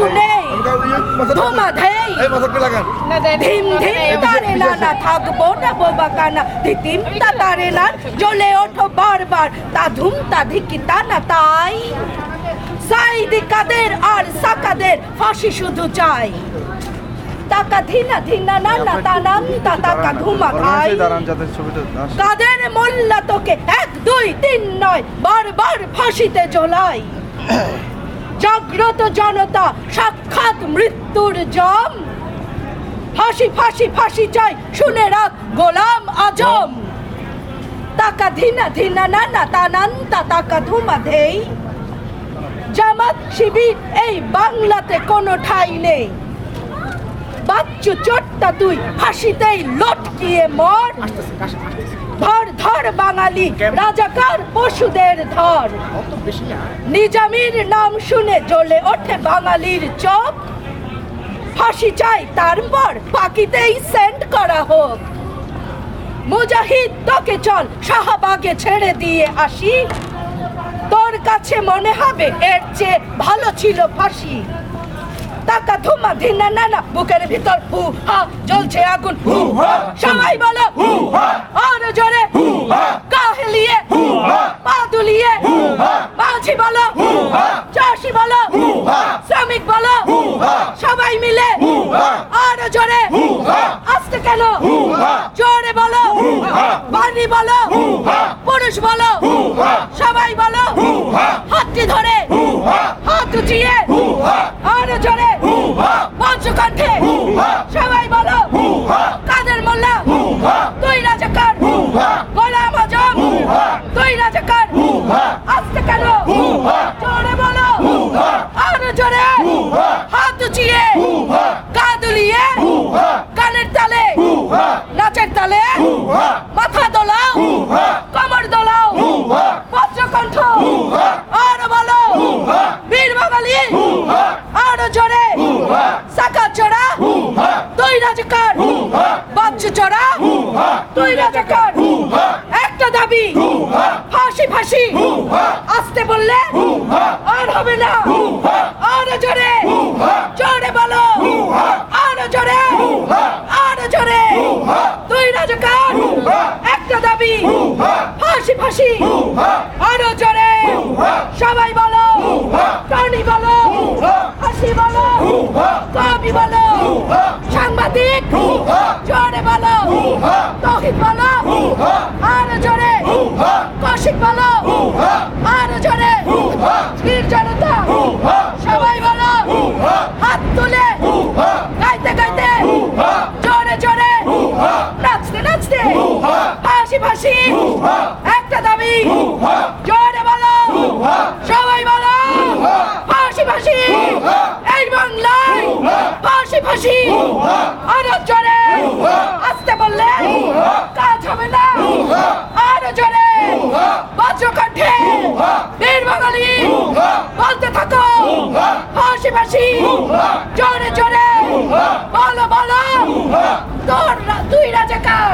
আগুনে ধুমাধেই ধিম ধিম তারে না থাকবো না বোবা কানা ধিম তা তারে না জ্বলে ওঠো বারবার তা ধুম তা ধিকি তা না তাই সাইদি কাদের আর সাকাদের ফাঁসি শুধু চাই তাকা ধিনা ধিনা না না তানান তা তাকা ধুমা খাই কাদের মোল্লা তোকে 1 2 3 নয় বারবার ফাঁসিতে ঝোলাই জাগ্রত জনতা সাক্ষাৎ মৃত্যুর জম ফাঁসি ফাঁসি ফাঁসি চাই শুনে রাখ গোলাম আজম তাকা ধিনা ধিনা না না তানান তা তাকা ধুমা ধেই জামাত শিবির এই বাংলাতে কোনো ঠাঁই নেই বাচ্চু চোট্টা তুই ফাঁসিতেই লটকিয়ে মর ধর ধর বাঙালি রাজাকার পশুদের ধর নিজামীর নাম শুনে জ্বলে ওঠে বাঙালির চোখ ফাঁসি চাই তারপর পাকিতেই সেন্ড করা হোক মুজাহিদ তোকে চল শাহবাগে ছেড়ে দিয়ে আসি তোর কাছে মনে হবে এর চেয়ে ভালো ছিল ফাঁসি তাকা ধুমা ধিনা না না বুকের ভিতর হু হা জ্বলছে আগুন হু হা সবাই বলো হু হা আর জোরে হু হা কাহলিয়ে হু হা পা দুলিয়ে হু হা মাঝি বলো হু হা চাষি বলো হু হা শ্রমিক বলো হু হা সবাই মিলে হু হা আর জোরে হু হা আস্তে কেন হু হা জোরে বলো হু হা বাণী বলো হু হা পুরুষ বলো হু হা সবাই বলো হু হা হাতটি ধরে হু হা হাত উঠিয়ে হু হা আর জোরে পঞ্চকণ্ঠে সবাই বলো কাদের মোল্লা তুই রাজাকার গোলাম আজম তুই রাজাকার আস্তে কেন জোরে বলো আর জোরে হাত উঁচিয়ে গা দুলিয়ে গানের তালে নাচের তালে মাথা দোলাও কমর দোলাও পঞ্চকণ্ঠ আর বলো বীর বাঙালি আর জোরে সাকা চড়া তুই রাজাকার বাচ্চু চড়া তুই রাজাকার একটা দাবি ফাঁসি ফাঁসি আসতে বললে আর হবে না আর জোরে জোরে বলো আর জোরে আর জোরে তুই রাজাকার একটা দাবি ফাঁসি ফাঁসি আর জোরে সবাই বলো প্রাণী বলো হাসি বলো কবি বলো সাংবাদিক জোরে বলো তৌহিদ বলো আর জোরে কৌশিক বলো আর জোরে বীর জনতা সবাই বলো হাত তুলে গাইতে গাইতে জোরে জোরে নাচতে নাচতে ফাঁসি ফাঁসি একটা দাবি জোরে বলো সবাই বলো ফাঁসি ফাঁসি এই বাংলায় ফাঁসি ফাঁসি আর জোরে আসতে বললে কাজ হবে না আর জোরে বজ্রকণ্ঠে বীর বাঙালি বলতে থাকো ফাঁসি ফাঁসি জোরে জোরে বলো বলো তুই রাজাকার